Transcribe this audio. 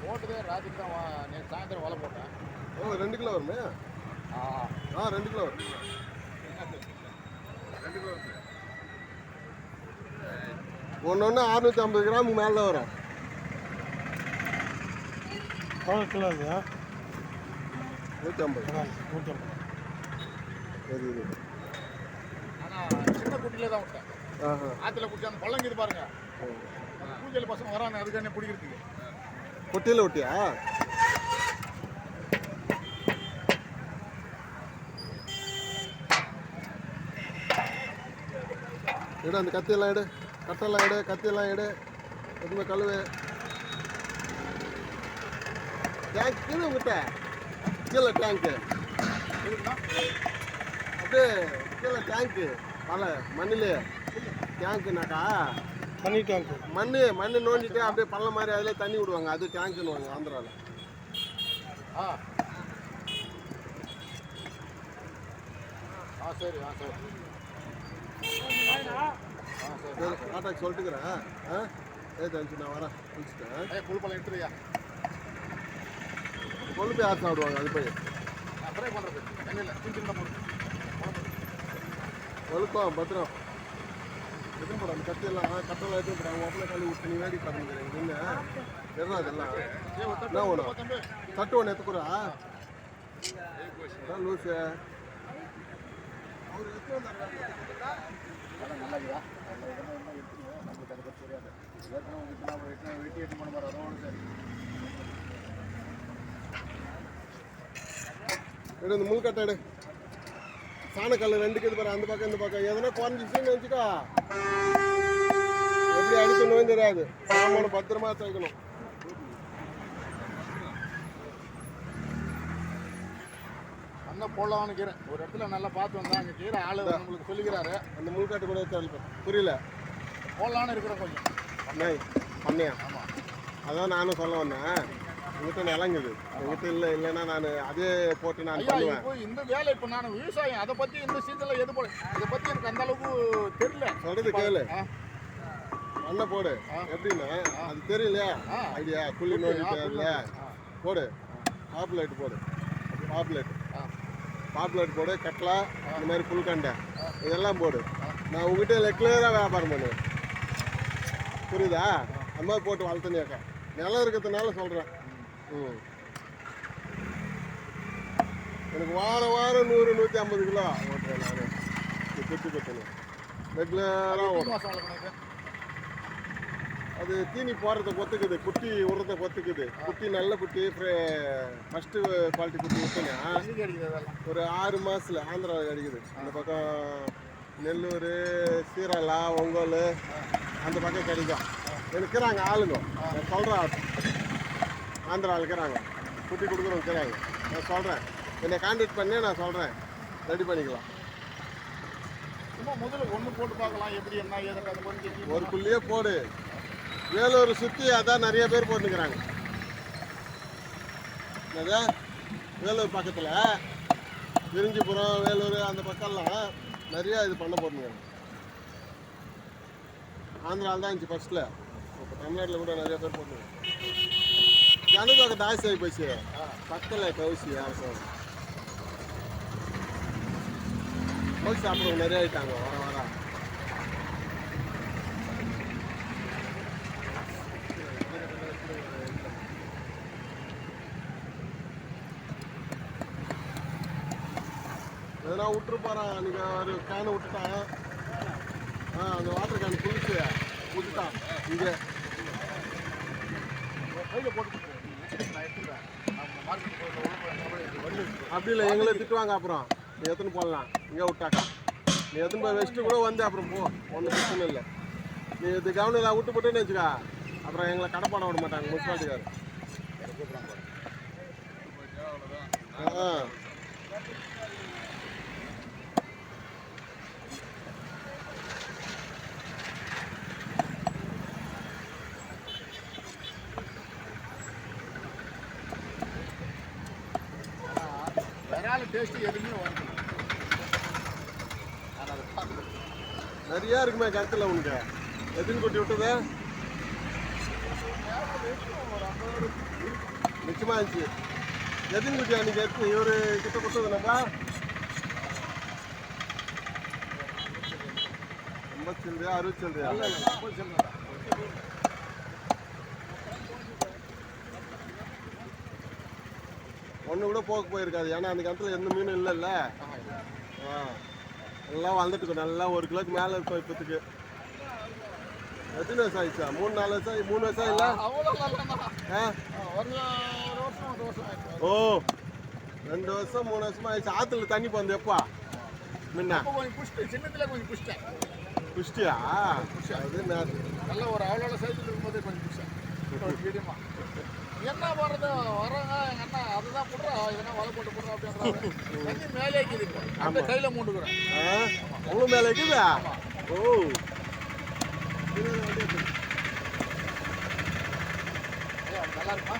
போட்டுதே ராத்திரி தான் நேற்று சாயந்தரம் வலை போட்டேன். ஓ 2 கிலோ வருமே. 2 கிலோ வரும். 2 கிலோ வரும். ஒன்று 650 கிராமுக்கு மேலே தான் வரும். எவ்வளோ கிலோ இல்லையா? 150. 150. சரி இது. ஆனால் சின்ன குட்டியில தான் விட்டேன். ஆற்றுல குட்டி அந்த பள்ளம் இது பாருங்க. அந்த பூஜையில் பசங்க வராங்க அதுக்கான பிடிக்கிறதுக்கு. குட்டியில் விட்டியா? எடு அந்த கத்தியெல்லாம் எடு, கட்டெல்லாம் எடு, கத்தியெல்லாம் எடு, எதுவுமே கழுவு. டேங்க் கீழே உங்ககிட்ட கீழே டேங்க்கு அப்படியே கீழே டேங்க்கு மலை மண்ணிலே டேங்க்குனாக்கா தண்ணி டேங்க்கு மண்ணு நோண்டிட்டு அப்படியே பள்ளம் மாதிரி அதில் தண்ணி விடுவாங்க. அது டேங்க்குன்னு ஆந்திராவில். சரி சரி ஆட்டாக்கு சொல்லிட்டுக்கிறேன். தெரிஞ்சு நான் வரேன் குளிச்சுட்டேன். புல்பழம் எடுத்துறியா? கொழுப்பு யார் சாப்பிடுவாங்க? அது போய் ஃப்ரை பண்ணுறது தண்ணியில் சின்ன சின்ன போட்டு கொழுப்பம் பத்திரம் எதுவும் போட அந்த கட்டியெல்லாம் கட்டெல்லாம் எடுத்து போடாங்க. ஒப்பனை கழுவி விட்டு நீ வேடி பார்த்துக்கிறேன். என்ன தெரியும் அதெல்லாம் என்ன ஒன்றும் தட்டு ஒன்று எடுத்துக்கூடா லூஸு அவர் எடுத்து நல்லாக்குதா? நம்மளுக்கு அதை பற்றி தெரியாது. ஏற்கனவே வெட்டி எட்டு பண்ண மாதிரி அதோடு சரி. எடு இந்த முள்கட்டை எடு. சாணக்கல் 2 இது பாரு, அந்த பக்கம் இந்த பக்கம் எதனா குறைஞ்சிச்சுன்னு வச்சுக்கோ எப்படி அடிக்கணும் தெரியாது. சாமான பத்திரமா சேர்க்கணும். அண்ணன் போடலாம்னு கீரை ஒரு இடத்துல நல்லா பார்த்து வந்தா அங்கே கீரை ஆளு உங்களுக்கு சொல்லிக்கிறாரு. அந்த முள்கட்டு கூட வச்சு புரியல போடலான்னு இருக்கிறேன் கொஞ்சம் பண்ணியா? ஆமாம், அதான் நானும் சொல்ல வந்தேன். உங்கள்கிட்ட நிலங்குது எங்கிட்ட இல்லைன்னா நான் அதே போட்டு நான் பண்ணுவேன். இப்போ இந்த வேலை இப்போ நான் விவசாயம் அதை பற்றி இந்த சீசனில் எது போட இதை பற்றி எனக்கு அந்த அளவுக்கு தெரியல. சொல்றது கேளு. மண்ணை போடு. எப்படின்னா அது தெரியலையா ஐடியா குள்ளி நோண்டிட்டு போடு. பாப்புலேட் போடு. பாப்புலேட் போடு. கட்லா இந்த மாதிரி புல்கண்டை இதெல்லாம் போடு. நான் உங்ககிட்ட ரெகுலராக வியாபாரம் பண்ணுவேன். புரியுதா? அந்த மாதிரி போட்டு வளர்த்துனியாக்கா நிலம் இருக்கிறதுனால சொல்கிறேன். எனக்கு வாரம் 100 150 கிலோ ஓட்டுறேன் நான். குட்டி கொத்தணும் ரெகுலராக ஓடும். அது தீனி போடுறத கொத்துக்குது, குட்டி உரத்தை கொத்துக்குது. குட்டி நல்ல குட்டி ஃபஸ்ட்டு குவாலிட்டி குட்டி விட்டுனா ஒரு 6 மாதத்தில் ஆந்திராவில் கிடைக்குது. அந்த பக்கம் நெல்லூர், சீரலா, ஒங்கோல் அந்த பக்கம் கிடைக்கும். இருக்கிறாங்க ஆளுங்க. நான் சொல்கிறேன் ஆந்திராவில் இருக்கிறாங்க குட்டி கொடுக்குறவங்க இருக்கிறாங்க. நான் சொல்கிறேன் என்னை கான்டாக்ட் பண்ணி நான் சொல்கிறேன் ரெடி பண்ணிக்கலாம். சும்மா முதல்ல ஒன்று போட்டு பார்க்கலாம் எப்படி என்ன ஏதுன்னு அதை கொஞ்சம் ஒரு புள்ளியே போடு. வேலூர் சுற்றி அதான் நிறைய பேர் போட்டுக்கிறாங்க. என்னது வேலூர் பக்கத்தில் விரிஞ்சிபுரம் வேலூர் அந்த பக்கம்லாம் நிறையா இது பண்ண போட்டுக்கிறாங்க. ஆந்திராவில் தான் இருந்துச்சு ஃபஸ்ட்டில். இப்போ தமிழ்நாட்டில் கூட நிறைய பேர் போட்டுக்கிறாங்க. ஜனதோட தாசி ஆகி போச்சு. பக்கத்தில் கவுசி யாரும் கவுசி சாப்பிட்றவங்க நிறைய ஆகிட்டாங்க வர. எதனா விட்டுரு போகிறான். அன்றைக்கி ஒரு கேனை விட்டுட்டான். அந்த வாட்டர் கேன் குளிச்சு விட்டுட்டான். இங்கே கையில் போட்டு அப்படி இல்லை எங்களை திட்டுவாங்க. அப்புறம் நீ எத்தனை போடலாம் இங்கே விட்டாக்கா நீ எத்தனை போய் வச்சுட்டு கூட வந்து அப்புறம் போ, ஒன்றும் பிரச்சனை இல்லை. நீ இது கவனில் விட்டு போட்டுன்னு வச்சுக்கா அப்புறம் எங்களை கடை போட விட மாட்டாங்க முனிசிபாலிட்டிக்கார். டேஸ்ட்டு எதுவுமே வரும். நிறையா இருக்குமே கருத்தில் உனக்கு. எதுன்னு கொட்டி விட்டது? ஒரு 50 சந்தோஷமா இருந்துச்சு. எத்தனை குட்டி அன்னைக்கு எடுத்து இவரு கிட்ட கொடுத்ததுனாக்கா ரொம்ப சில்லறையா 60 சில்லறையா? ஒன்று கூட போயிருக்காது, ஏன்னா அந்த கிணத்துல எந்த மீனும் இல்லைல்ல. நல்லா வளர்ந்துட்டு நல்லா 1 கிலோக்கு மேலே இருக்கும் இப்போத்துக்கு. எத்தனை வருஷம் ஆயிடுச்சா? 3-4 வருஷம் 3 வருஷம் இல்லை? ஓ 2 வருஷம் 3 வருஷமா ஆயிடுச்சு. ஆற்றுல தண்ணி போந்து எப்பா முன்ன குஷ்டியா? அது நல்ல ஒரு அவ்வளோ சைஸில் இருக்கும்போதே கொஞ்சம் புஷ்டேன் மீடியமா. என்ன பண்ணுறது வர்றாங்க எங்கள் அண்ணா அதுதான் போடுறோம், இதெல்லாம் வலை போட்டு போடுறோம் அப்படின்றாங்க. தண்ணி மேலே இருக்குது இப்போ அந்த கையில் மூண்டுக்கிறேன். அவ்வளோ மேலே இருக்குதா? ஓ நல்லா இருக்குமா?